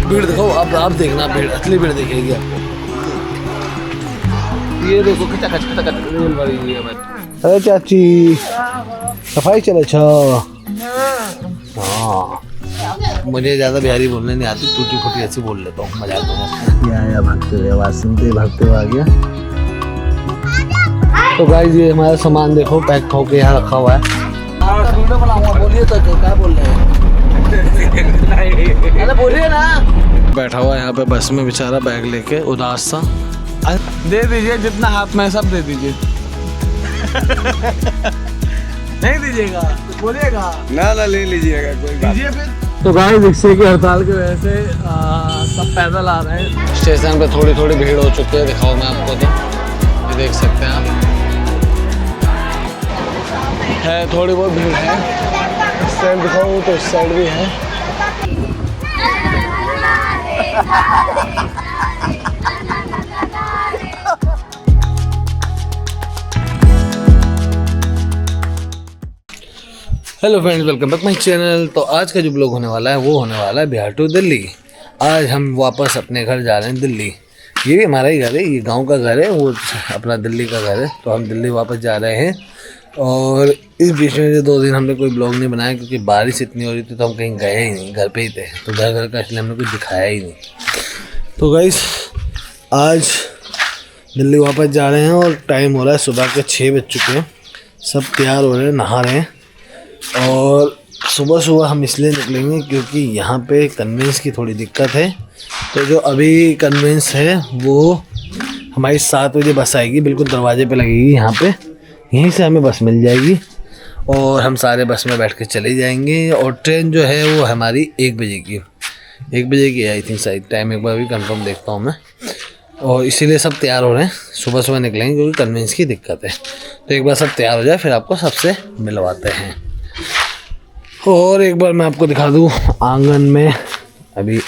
भीड़ देखो, अब आप देखना भीड़, असली भीड़ दिखेगी आपको। ये देखो कितना रेल वाली हुई है भाई। अरे चाची सफाई चले छो। हाँ मुझे ज़्यादा बिहारी बोलने नहीं आती, टूटी फूटी ऐसी बोल लेता हूँ, मजा आता है। ये आया भागते हुए, आवाज़ सुनते भागते हुए आ गया। तो गाइस ये हमारा सामान देखो पैक होके यहाँ रखा हुआ है। वीडियो बनाऊंगा, बोलिए तो क्या बोल रहे हैं? अरे बोलिए ना। बैठा हुआ यहाँ पे बस में बेचारा बैग लेके उदास सा। दे दीजिए जितना हाथ में सब दे दीजिए। नहीं दीजिएगा तो बोलिएगा ना ले लीजिएगा कोई बात। दीजिए फिर। तो गाइस रिक्शे की हड़ताल की वजह से सब पैदल आ रहे हैं। स्टेशन पे थोड़ी थोड़ी भीड़ हो चुकी है, दिखाओ मैं आपको। तो ये देख सकते हैं आप, है थोड़ी बहुत भीड़ है। इस साइड दिखाऊँ तो इस साइड भी है। Hello friends, welcome back my channel. तो आज का जो ब्लॉग होने वाला है वो होने वाला है बिहार टू दिल्ली। आज हम वापस अपने घर जा रहे हैं दिल्ली। ये भी हमारा ही घर है, ये गांव का घर है, वो अपना दिल्ली का घर है। तो हम दिल्ली वापस जा रहे हैं। और इस बीच में 2 दिन हमने कोई ब्लॉग नहीं बनाया क्योंकि बारिश इतनी हो रही थी, तो हम कहीं गए ही नहीं, घर पे ही थे। तो घर का इसलिए हमने कुछ दिखाया ही नहीं। तो गाइस आज दिल्ली वापस जा रहे हैं और टाइम हो रहा है सुबह के 6 बज चुके हैं। सब तैयार हो रहे हैं, नहा रहे हैं। और सुबह सुबह हम इसलिए निकलेंगे क्योंकि यहाँ पे कन्वेंस की थोड़ी दिक्कत है। तो जो अभी कन्वेंस है वो हमारी 7 बजे बस आएगी, बिल्कुल दरवाजे पे लगेगी यहाँ पे। यहीं से हमें बस मिल जाएगी और हम सारे बस में बैठ के चले जाएंगे। और ट्रेन जो है वो हमारी 1 बजे की, 1 बजे की आई थिंक, शायद टाइम एक बार भी कंफर्म देखता हूँ मैं। और इसीलिए सब तैयार हो रहे हैं, सुबह सुबह निकलेंगे क्योंकि कन्वेंस की दिक्कत है। तो एक बार सब तैयार हो जाए फिर आपको सबसे मिलवाते हैं। और एक बार मैं आपको दिखा दूँ, आंगन में अभी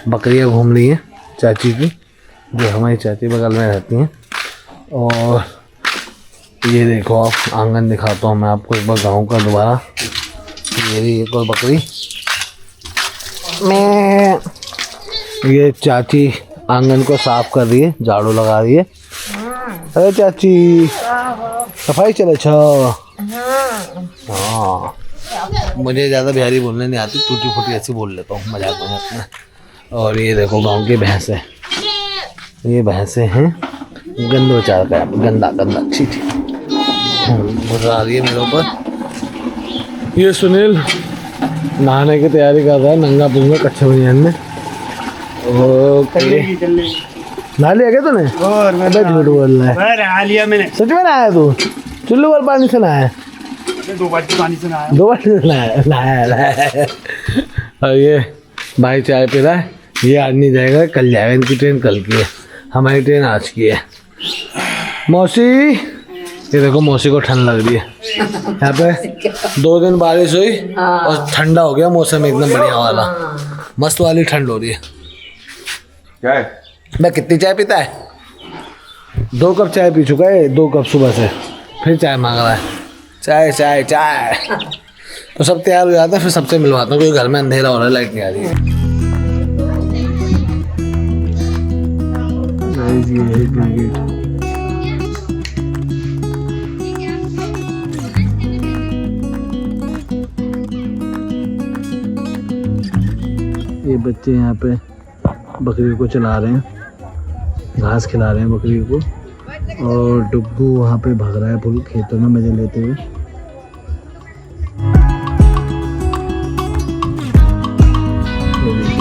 बकरियाँ घूम रही हैं चाची की, जो हमारी चाची बगल में रहती हैं। और ये देखो आप, आंगन दिखाता हूँ मैं आपको एक बार गांव का दोबारा। ये रही एक और बकरी। मैं ये चाची आंगन को साफ कर रही है, झाड़ू लगा रही है। अरे चाची सफाई चले छो। हाँ मुझे ज़्यादा बिहारी बोलने नहीं आती, टूटी फूटी ऐसी बोल लेता हूँ, मजा आता है अपना। और ये देखो गांव की भैंस है, ये भैंसें हैं। गंद बेचारा का, गंदा गंदा छी छी गुजरा रही है मेरे ऊपर। ये सुनील नहाने की तैयारी कर रहा है, नंगा पूंगा कच्चे बनियान में। नहा लिया क्या तूने? और मैं झूठ बोल रहा है, नहा लिया मैंने। सच में नहाया तू? चुल्लू वाले पानी से नहाया? 2 बाल्टी पानी से नहाया। 2 बाल्टी से नहाया। और ये भाई चाय पी रहा है। ये आज नहीं जाएगा, कल जाएगा। इनकी ट्रेन कल की है, हमारी ट्रेन आज की है। मौसी, ये देखो मौसी को ठंड लग रही है। यहाँ पे 2 दिन बारिश हुई और ठंडा हो गया मौसम, एकदम बढ़िया वाला, मस्त वाली ठंड हो रही है। क्या है? मैं कितनी चाय पीता है? 2 कप चाय पी चुका है, 2 कप सुबह से, फिर चाय मांग रहा है। चाय चाय चाय। तो सब तैयार हो जाता है, फिर सबसे मिलवाता हूँ क्योंकि घर में अंधेरा हो रहा है, लाइट नहीं आ रही है। ये बच्चे यहाँ पे बकरी को चला रहे हैं, घास खिला रहे हैं बकरी को। और डुग्गू वहाँ पे भाग रहा है फुल खेतों में मजे लेते हुए।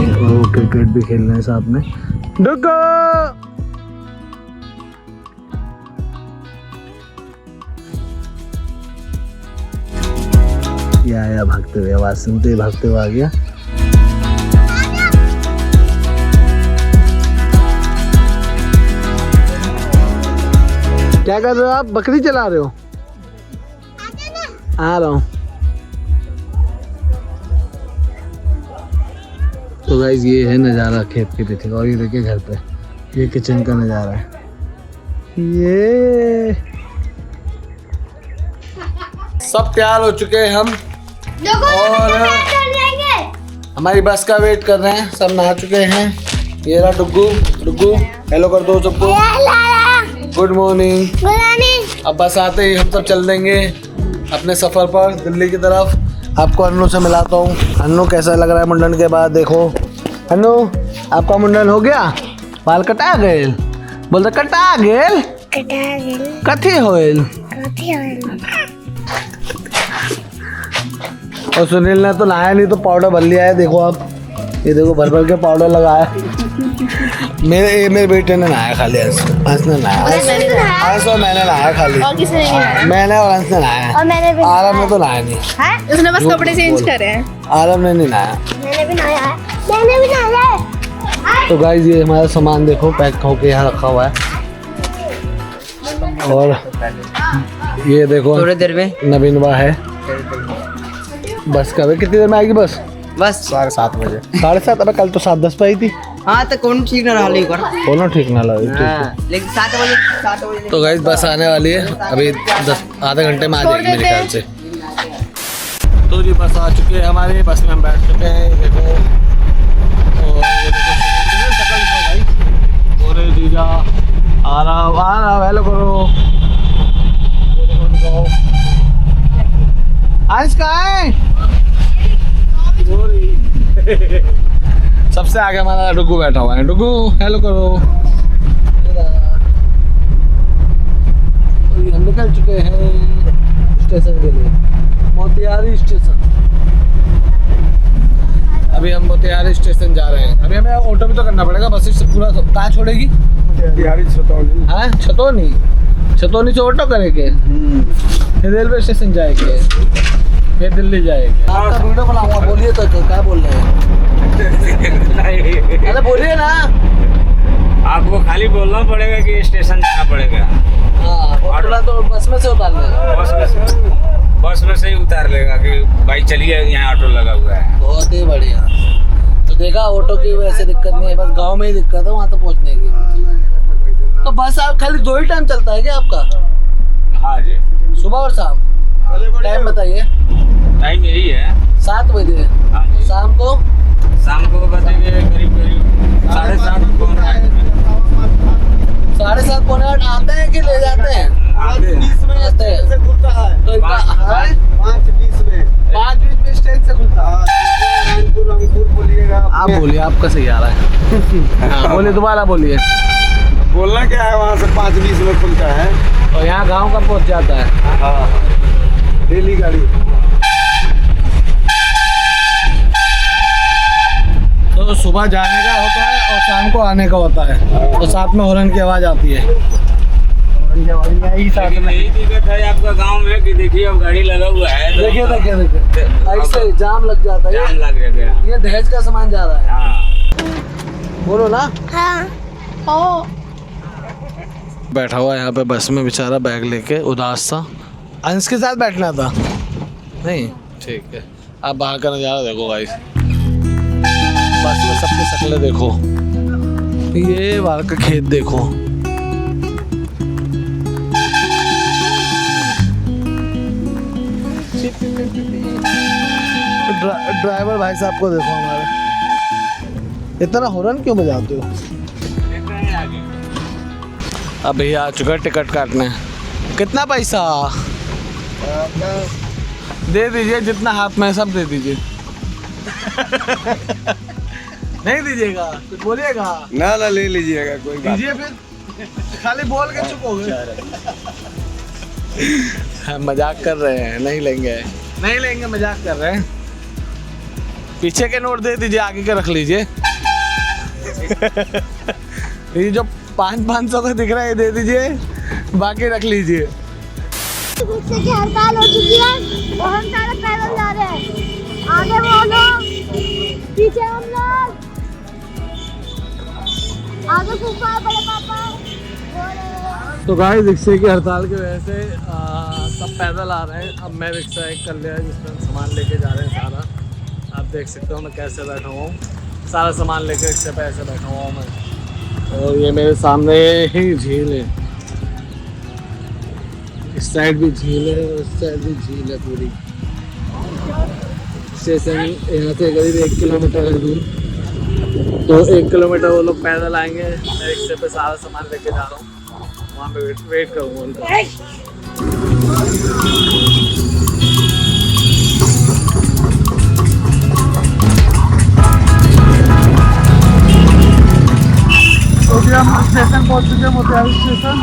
और वो क्रिकेट भी खेल रहे हैं साथ में। डुग्गू ये आया भागते हुए, आवाज सुनते भागते हुए आ गया। क्या कर रहे हो आप? बकरी चला रहे हो? आ रहा हूँ। तो गाइस ये है नज़ारा खेत के पीछे। और ये देखिए घर पे, ये किचन का नज़ारा है। ये सब तैयार हो चुके हैं हम और हमारी बस का वेट कर रहे हैं, सब नहा चुके हैं। ये रहा डुग्गू, डुग्गू हेलो कर दो सबको, गुड मॉर्निंग। अब बस आते ही हम सब चल देंगे अपने सफर पर दिल्ली की तरफ। आपको अन्नू से मिलाता हूँ। अन्नू कैसा लग रहा है मुंडन के बाद, देखो अन्नू आपका मुंडन हो गया, बाल कटा गए, बोलते कटा गेल, कथी होइल। और सुनील ने तो नहाया नहीं तो पाउडर भर लिया है, देखो आप, ये देखो भर भर के पाउडर लगाया। मेरे बेटे ने नहाया खाली, अंश ने नहाया, अंश और मैंने नहाया खाली, मैंने और अंश ने नहाया, आरम ने तो नहाया नहीं, उसने बस कपड़े चेंज करे हैं। आरम ने नहीं नहाया। मैंने भी नहाया है। तो गाइस ये हमारा सामान देखो पैक होके यहाँ रखा हुआ है। और ये देखो थोड़ी देर में नवीनवा है। बस का कितनी देर में आएगी बस? बस 7:30 बजे। 7:30? अरे कल तो 7:10 पे आई थी। हाँ तो कौन ठीक ना रहा लेकर, दोनों ठीक ना लगे। लेकिन 7 बजे तो गाइस बस आने वाली है अभी, 10 आधे घंटे में आ जाएगी मेरे ख्याल से। तो जी बस आ चुकी है हमारी, बस में हम बैठ चुके हैं, देखो। और ये देखो शकल दिखाओ भाई, बोले जीजा आ रहा हेलो करो, ये देखो दिखाओ। आज का है सबसे आगे हमारा डुग्गू बैठा हुआ है, डुग्गू हेलो करो। हम निकल चुके हैं स्टेशन के लिए, मोतिहारी स्टेशन। अभी हम मोतिहारी स्टेशन जा रहे हैं। अभी हमें ऑटो भी तो करना पड़ेगा, बस से पूरा कहाँ छोड़ेगी? छतौनी। हाँ छतौनी, छतौनी से ऑटो करेंगे, फिर रेलवे स्टेशन जाएंगे, फिर दिल्ली जाएंगे। आपका वीडियो बनाऊंगा, बोलिए तो क्या बोल रहे हैं? अरे बोलिए ना। आपको खाली बोलना पड़ेगा कि स्टेशन जाना पड़ेगा। हाँ ऑटो तो बस में से उतार लेगा, बस में से ही उतार लेगा कि भाई चलिए यहाँ ऑटो लगा हुआ है। बहुत ही बढ़िया। तो देखा ऑटो की वैसे दिक्कत नहीं है, बस गांव में ही दिक्कत है वहाँ तक पहुँचने की। तो बस आप खाली 2 ही टाइम चलता है क्या आपका? हाँ जी, सुबह और शाम? टाइम बताइए। टाइम यही है 7 बजे। हाँ जी। शाम को बचेंगे करीब 7:30 पौने 8। 7:30 पौने 8 आते हैं कि ले जाते हैं? आते हैं। 5:20 में आते हैं। तो 5:20 में 5:20 में स्टेज से खुलता है। रंगपुर बोलिएगा। आप बोलिए, आपका सही आ रहा है। हाँ बोलिए, दोबारा बोलिए। बोलना क्या है, वहाँ से 5:20 में खुलता है और यहाँ गांव का पहुँच जाता है। हाँ, डेली गाड़ी। तो सुबह जाने का होता है और शाम को आने का होता है, तो साथ में हॉर्न की आवाज़ आती है। हॉर्न की आवाज़ यही साथ में। यही दिक्कत है आपका गांव में कि देखिए अब गाड़ी लगा हुआ है। देखिए ऐसे जाम लग जाता है, जाम लग गया। ये दहेज का सामान जा रहा है। हाँ बोलो ना। हाँ। बैठा हुआ है यहाँ पे बस में बेचारा, बैग लेके उदास सा। अंश के साथ बैठना था नहीं? ठीक है। आप बाहर का नज़ारा देखो गाइस, बस में सबकी शक्लें देखो, ये बाहर का खेत देखो। ड्राइवर भाई साहब को देखो हमारे, इतना हॉर्न क्यों बजाते हो? अभी आ चुका टिकट काटने। कितना पैसा? दे दीजिए, जितना हाथ में सब दे दीजिए। नहीं दीजिएगा? कुछ बोलिएगा? ना ले लीजिएगा, कोई बात दीजिए फिर, खाली बोल के चुप हो गए। हम मजाक कर रहे हैं, नहीं लेंगे, मजाक कर रहे हैं। पीछे के नोट दे दीजिए, आगे के रख लीजिए। ये जो 500 का दिख रहा है दे दीजिए, बाकी रख लीजिए। गुस्से की हड़ताल हो चुकी है, बहुत सारे पैदल जा रहे हैं। आगे वो लोग, पीछे हम लोग, आगे फूफा बड़े पापा। तो गाइस रिक्शे की हड़ताल की वजह से सब पैदल आ रहे हैं। अब मैं रिक्शा एक कर लिया है जिसमें हम सामान लेके जा रहे हैं सारा। आप देख सकते हो मैं कैसे बैठा हुआ हूँ, सारा सामान लेके रिक्शे पे ऐसे बैठा हुआ हूँ मैं। और ये मेरे सामने ही झील है, इस साइड भी झील है और इस साइड भी झील है पूरी। स्टेशन यहाँ से करीब 1 किलोमीटर है दूर, तो 1 किलोमीटर वो लोग पैदल आएंगे। मैं रिक्शे पे सारा सामान लेके जा रहा हूँ, वहाँ पे वेट करूँगा उनका। तो अभी हम स्टेशन पहुँच चुके हैं, मोतिहारी स्टेशन।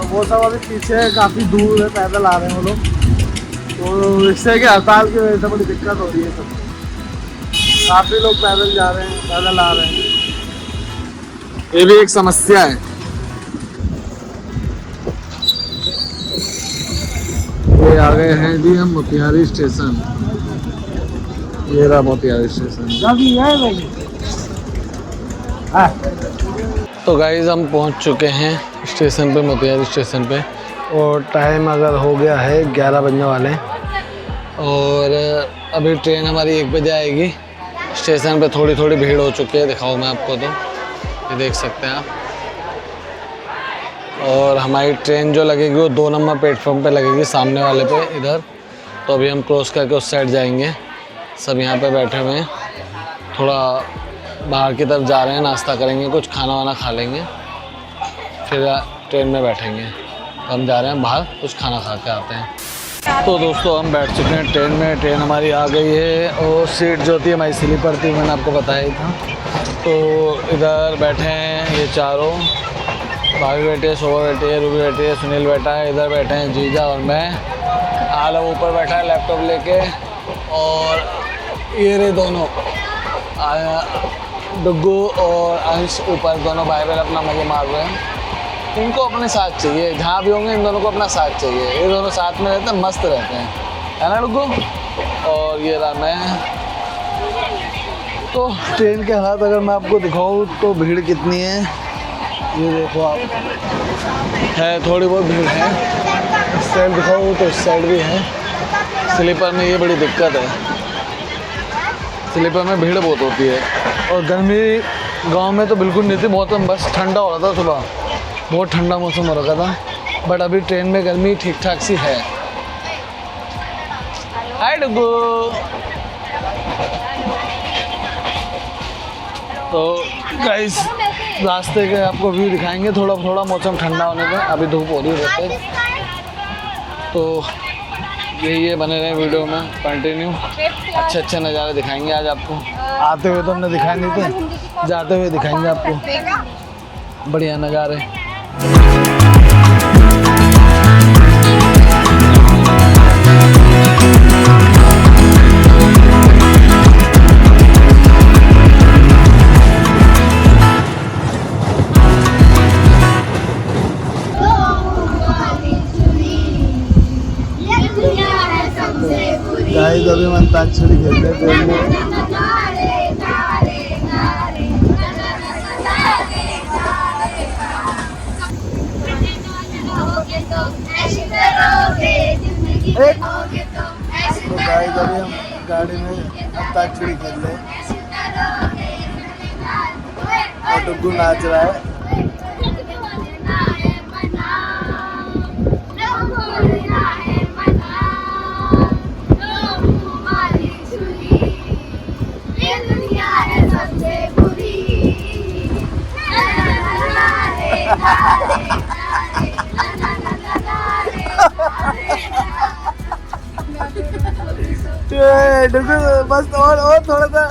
वो सब अभी पीछे काफ़ी दूर है, पैदल आ रहे हैं वो लोग। तो रिक्शे के हड़ताल की वजह से बड़ी दिक्कत हो रही है सब, काफ़ी लोग पैदल जा रहे हैं, पैदल आ रहे हैं, ये भी एक समस्या है। ये आ गए हैं जी हम मोतिहारी स्टेशन, ये रहा मोतिहारी स्टेशन। तो गाइस हम पहुंच चुके हैं स्टेशन पे, मोतिहारी स्टेशन पे, और टाइम अगर हो गया है 11 बजने वाले हैं, और अभी ट्रेन हमारी 1 बजे आएगी। स्टेशन पे थोड़ी थोड़ी भीड़ हो चुकी है, दिखाऊँ मैं आपको, तो ये देख सकते हैं आप। और हमारी ट्रेन जो लगेगी वो 2 नंबर प्लेटफॉर्म पे लगेगी, सामने वाले पे इधर। तो अभी हम क्रॉस करके उस साइड जाएंगे। सब यहाँ पे बैठे हुए हैं, थोड़ा बाहर की तरफ जा रहे हैं, नाश्ता करेंगे, कुछ खाना वाना खा लेंगे, फिर ट्रेन में बैठेंगे। हम जा रहे हैं बाहर, कुछ खाना खा के आते हैं। तो दोस्तों हम बैठ चुके हैं ट्रेन में, ट्रेन हमारी आ गई है, और सीट जो थी हमारी स्लीपर थी, मैंने आपको बताया ही था। तो इधर बैठे हैं ये चारों, भाभी बैठे है, शोभा बैठी है, रूबी बैठी है, सुनील बैठा है, इधर बैठे हैं जीजा और मैं। आलम ऊपर बैठा है लैपटॉप लेके, और ये रहे दोनों डुग्गू और अंश ऊपर, दोनों भाई बहन अपना मजे मार रहे हैं। इनको अपने साथ चाहिए, जहाँ भी होंगे इन दोनों को अपना साथ चाहिए। ये दोनों साथ में रहते हैं, मस्त रहते हैं, है ना डुग्गू? और ये रहा मैं। तो ट्रेन के हालात अगर मैं आपको दिखाऊँ तो भीड़ कितनी है ये देखो आप, है थोड़ी बहुत भीड़ है। इस साइड दिखाऊँ तो इस साइड भी है। स्लीपर में ये बड़ी दिक्कत है, स्लीपर में भीड़ बहुत होती है। और गर्मी गांव में तो बिल्कुल नहीं थी, बहुत बस ठंडा हो रहा था, सुबह बहुत ठंडा मौसम हो रखा था। बट अभी ट्रेन में गर्मी ठीक ठाक सी है। हाय डुगू। तो गाइस रास्ते के आपको व्यू दिखाएंगे, थोड़ा थोड़ा मौसम ठंडा होने पे, अभी धूप हो रही है। तो ये बने रहे वीडियो में कंटिन्यू, अच्छे अच्छे नज़ारे दिखाएंगे आज आपको। आते हुए तो हमने दिखाए नहीं थे, जाते हुए दिखाएंगे आपको बढ़िया नज़ारे। गाइस अभी हम अंताक्षरी खेल रहे हैं। तो गाइस अभी हम गाड़ी में अंताक्षरी खेल रहे हैं और डुग्गू नाच रहा है। बस और थोड़ा सा।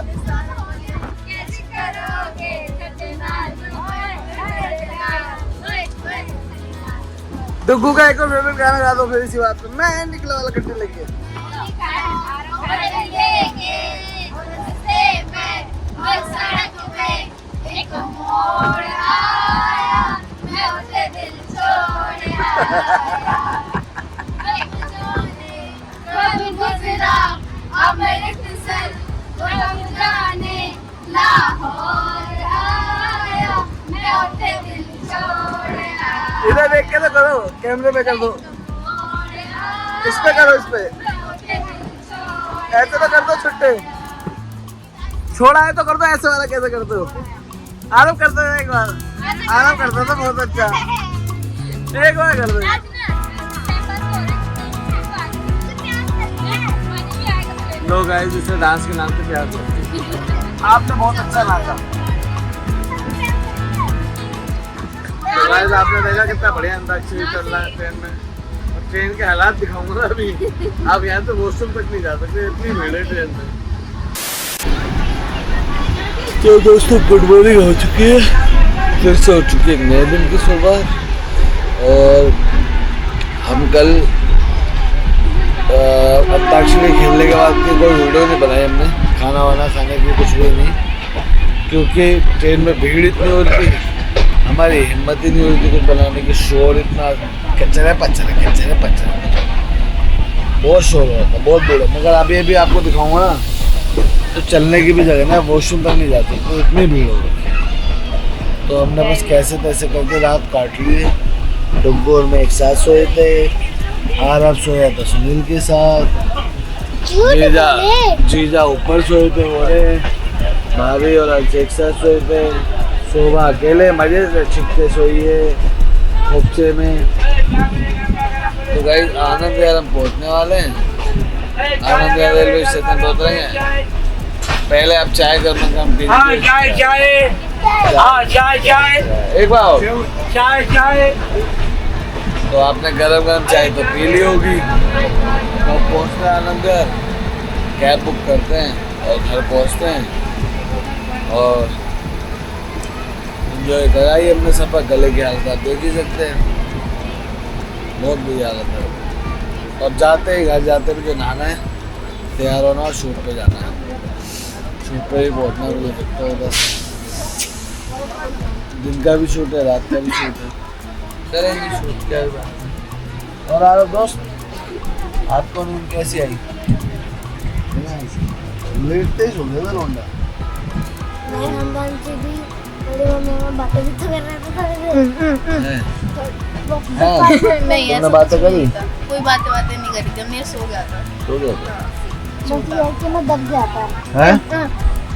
डुग्गू का एक और फेवरेट गाना गा दो फिर इसी बात पे। मैं निकला वाला कट्टे लेके इधर देख के तो करो, कैमरे पे कर दो, इस पे करो, इस पे ऐसे तो कर दो। छुट्टे छोड़ा है तो कर दो, ऐसे वाला कैसे करते हो? आराम करते हो, एक बार आराम करते हो तो बहुत अच्छा, एक बार कर दो। लोग आए जिसने डांस के नाम पे प्यार करते। आपने बहुत अच्छा नाचा। गाइस आपने देखा कितना बढ़िया अंताक्षरी चल रहा है ट्रेन में। और ट्रेन के हालात दिखाऊंगा ना अभी। आप यहाँ से वॉशरूम तक नहीं जा सकते, इतनी भीड़ है ट्रेन में। तो दोस्तों गुड मॉर्निंग हो चुकी है, फिर से हो चुकी है एक नए दिन की सुबह। और हम कल अंताक्षरी खेलने के बाद की कोई वीडियो नहीं बनाई हमने, खाना वाना खाने की कुछ भी नहीं, क्योंकि ट्रेन में भीड़ इतनी हो रही थी, हमारी हिम्मत ही नहीं हो रही थी कुछ बनाने की। शोर इतना, कचरे पचरे बहुत शोर हो रहा था, बहुत भीड़ है। मगर अभी अभी आपको दिखाऊंगा ना, तो चलने की भी जगह ना, वॉशरूम तक नहीं जाती, तो इतनी भीड़ हो रही है। तो हमने बस कैसे तैसे करके रात काट ली है। डुग्गू और मैं एक साथ सोए थे, आरब सोया था सुनील के साथ, जीजा ऊपर सोए थे, बोले भाभी और अंश एक साथ सोए थे, शोभा अकेले मजे से छिपके सोई है खोपचे में। तो गाइस आनंद विहार हम पहुंचने वाले हैं। आनंद विहार रेलवे स्टेशन पहुंच रहे हैं। पहले आप चाय करने का हम हाँ चाय एक बार चाय। तो आपने गरम गरम चाय तो पी ली होगी। तो पहुंचते हैं आनंद विहार, कैब बुक करते हैं और घर पहुंचते हैं और एंजॉय कराई हमने सफर। गले की हालत आप देख ही सकते हैं, बहुत बुरी हालत है। और जाते ही घर जाते भी जो नहाना है, तैयार होना और शूट पे जाना है। शूट पे भी पहुँचना मुझे लगता है, बस दिन का भी शूट है, रात का भी शूट है, करेंगे शूट क्या बात। और आ दोस्त आपको नींद कैसी आई? लेटते ही सो गए लौंडा। बातें भी तो कर रहे थे थोड़ी देर। नहीं तुमने बातें करी? कोई बातें नहीं करी, जब मैं सो गया था। सो गया था? मैं दब गया था। हैं?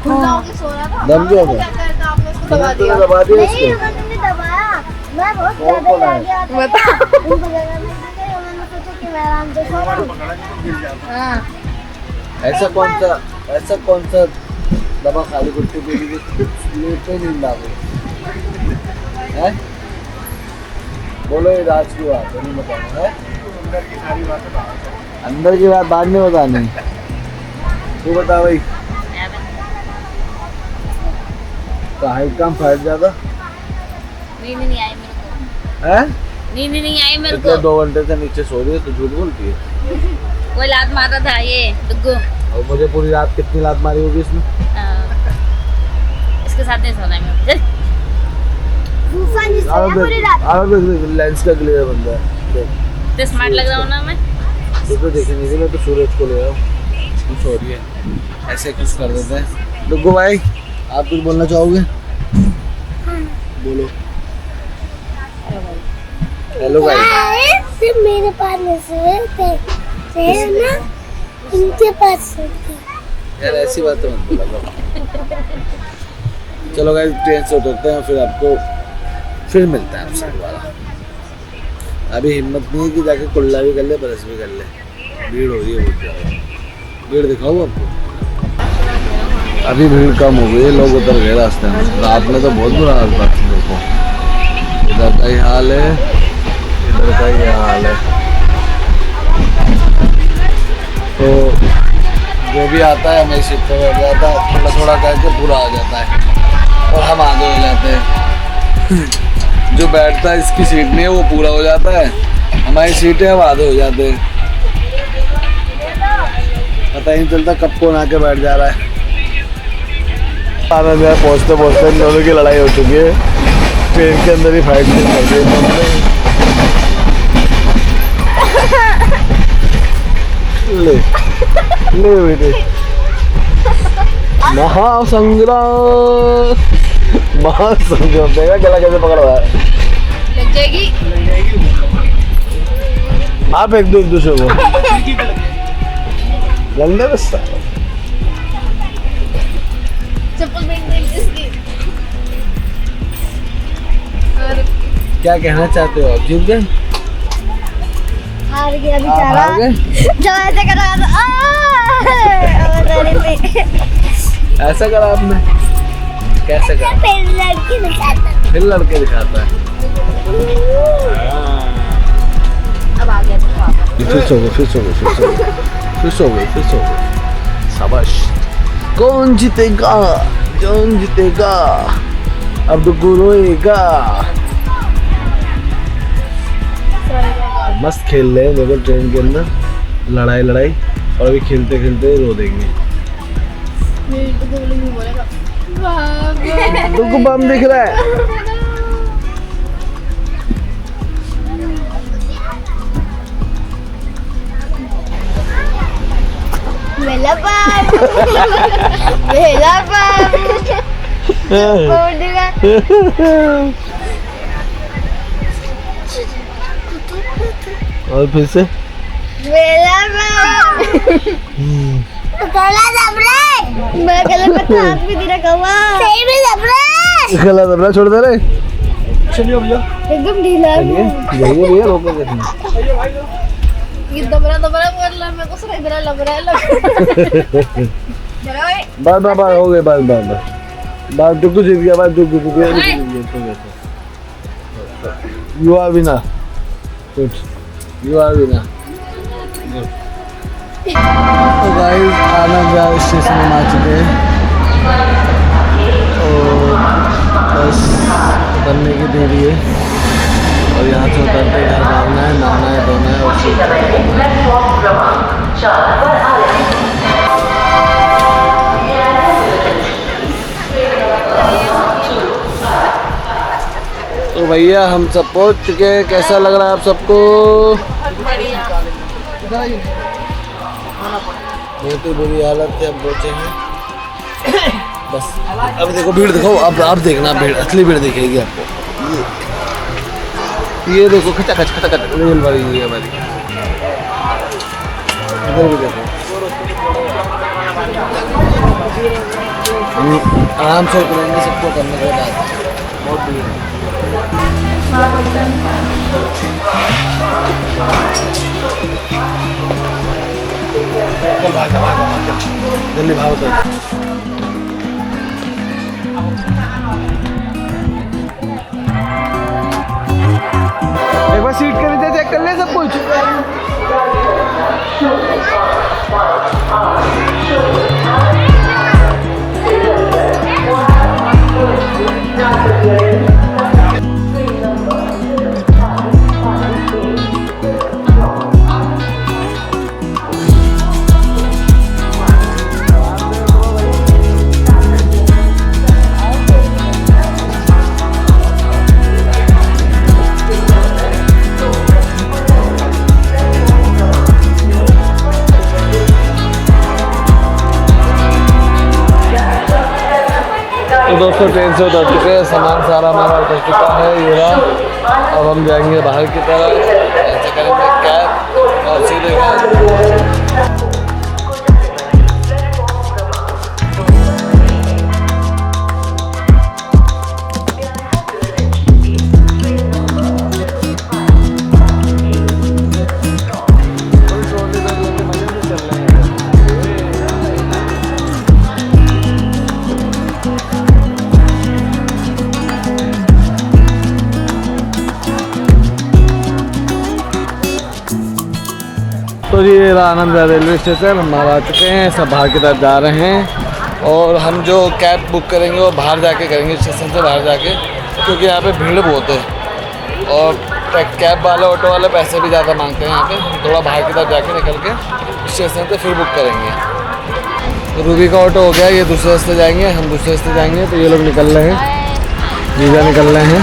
खुला होके सो रहा था। दब गया था? क्या करता आपने उसको दबा तूने दिया। दबा दिया नहीं उसको? मैंने नहीं दबाया, मैं बहुत कौन ज्यादा बोला डर गया था। बता। उनको जगह में गिर गई और मैंने सोचा कि मैं आराम से सो रहा हूँ। हाँ ऐसा कौन सा दवा खाली कुत्ते के लिए लेते नींद आ गई है? बोलो ये राज की बात है, नहीं बताना है। अंदर की बात बाद में बतानी। तू बता भाई, हाइट कम फट ज्यादा नींद नहीं आई मेरे को। है? नींद नहीं आई मेरे पिछले को। 2 घंटे से नीचे सो रही है तो झूठ बोलती है। कोई लात मारा था ये डुग्गू। और मुझे पूरी रात कितनी लात मारी होगी इसने? इसके साथ नहीं सोना है मैं। चल। तूफान जिस तरह पूरी रात। लेंस का क्लियर बंदा है देख। तो स्मार्ट लग रहा हूँ ना मैं। तो देखे नहीं थी, मैं तो सूरज को ले रहा हूँ, कुछ हो रही है ऐसे कुछ कर देते हैं। डुग्गू भाई आप कुछ बोलना चाहोगे? बोलो। हेलो भाई। सिर्फ मेरे पास में सोए थे ना, इनके पास सोते। यार ऐसी बात तो मत बोला। चलो गाइस ट्रेन से उतरते हैं, फिर आपको फिर मिलता है आपसे दोबारा। अभी हिम्मत नहीं है कि जाके कुल्ला भी कर ले, बरस भी कर ले, भीड़ हो रही है बहुत ज़्यादा। भीड़ दिखाऊँ आपको? अभी भीड़ कम हो गई है, लोग उतर गए रास्ते में। रात में तो बहुत बुरा हाल था, देखो इधर का ही हाल है, इधर का ही हाल है। तो जो भी आता है हमें सीट पर बैठ जाता है, थोड़ा थोड़ा करके पूरा आ जाता है और हम आगे हो जाते हैं। जो बैठता है इसकी सीट नहीं है वो पूरा हो जाता है, हमारी सीट है हम आधे हो जाते हैं। पता ही नहीं चलता कब कौन आके बैठ जा रहा है। आनंद विहार पहुँचते पहुँचते इन दोनों की लड़ाई हो चुकी है, ट्रेन के अंदर ही फाइट कर दी। ले ले बेटे, महासंग्राम देखा गला कैसे पकड़ रहा है। लग जाएगी। आप एक दूसरे को लंदे बस चप्पल पहन रही इसकी। और क्या कहना चाहते हो आप? जीत गए? हार गया आप बेचारा। हार गए? जो ऐसे कर रहा था ऐसा करा आपने? कैसे करा? फिर लड़के दिखाता है। अब आ गया फिर सो गए। शाबाश। कौन जीतेगा? अब तो रोएगा। मस्त खेल रहे हैं देखो ट्रेन के अंदर, लड़ाई और अभी खेलते खेलते रो देंगे। तुमको बम दिख रहा है? मेला पार और फिर से मेला मैं कलर में हाथ में तेरा कवा सही में दबरा छोड़ दे रहे। चलिए भैया एकदम ढीला जाइए भैया, रोको कैसे? ये दबरा बोल रहा, मेरे को सुनाई दे रहा लग रहा है। बस हो गए, बस टुकु जीत गया, बस टुकु यू आर विनर, तो गाइस आनंद विहार स्टेशन में आ चुके हैं और बस उतरने की देरी है और यहाँ से उतरते घर भागना है, नहाना है, धोना है और तो भैया हम सब पहुँच चुके हैं। कैसा लग रहा है आप सबको? बहुत ही बुरी हालत है, हम पहुँचे हैं बस। अब देखो भीड़ दिखाओ, अब आप देखना भीड़, असली भीड़ दिखेगी आपको। ये देखो खचा रेल वाली हुई है हमारी। इधर भी देखो, आराम से उतरेंगे, सबको करने के बाद बहुत भीड़ है। जल्दी भाव तो एक बार सीट के नीचे चेक कर ले सब कुछ। तो दोस्तों ट्रेन से उतर चुके हैं, सामान सारा हमारा उतर चुका है, ये रहा। अब हम जाएंगे बाहर की तरफ, ऐसे करेंगे कैब और सीधे तो ये रहा आनंद विहार रेलवे स्टेशन। हम आ चुके हैं, सब बाहर की तरफ जा रहे हैं और हम जो कैब बुक करेंगे वो बाहर जाके करेंगे, स्टेशन से बाहर जाके, क्योंकि यहाँ पे भीड़ बहुत है और कैब वाले ऑटो वाले पैसे भी ज़्यादा मांगते हैं। यहाँ पे थोड़ा बाहर की तरफ जाके निकल के स्टेशन से फिर बुक करेंगे। तो रूबी का ऑटो हो गया, ये दूसरे रास्ते जाएंगे, हम दूसरे रास्ते जाएंगे। तो ये लोग निकल रहे हैं, जीजा निकल रहे हैं,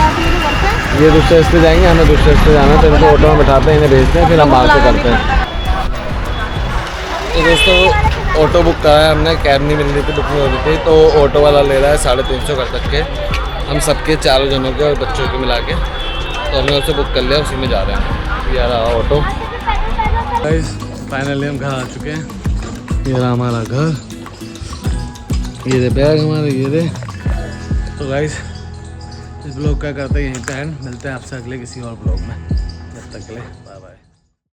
ये दूसरे रास्ते जाएंगे, हमें दूसरे रास्ते जाना है। तो इनको ऑटो में बैठाते हैं, इन्हें भेजते हैं, फिर हम बाहर से करते हैं। तो दोस्तों ऑटो बुक कराया हमने, कैब नहीं मिल रही थी, बुक नहीं हो रही थी, तो ऑटो वाला ले रहा है 350 कर तक के, हम सबके 4 जनों के और बच्चों के मिला के। तो हमने उसे बुक कर लिया, उसी में जा रहे हैं। ये रहा ऑटो। गाइस फाइनली हम घर आ चुके हैं, ये रहा हमारा घर, ये रहे बैग हमारे, ये रहे। तो गाइस इस ब्लॉग का करते हैं यहीं पे एंड, मिलते हैं आपसे अगले किसी और ब्लॉग में, जब तक के लिए।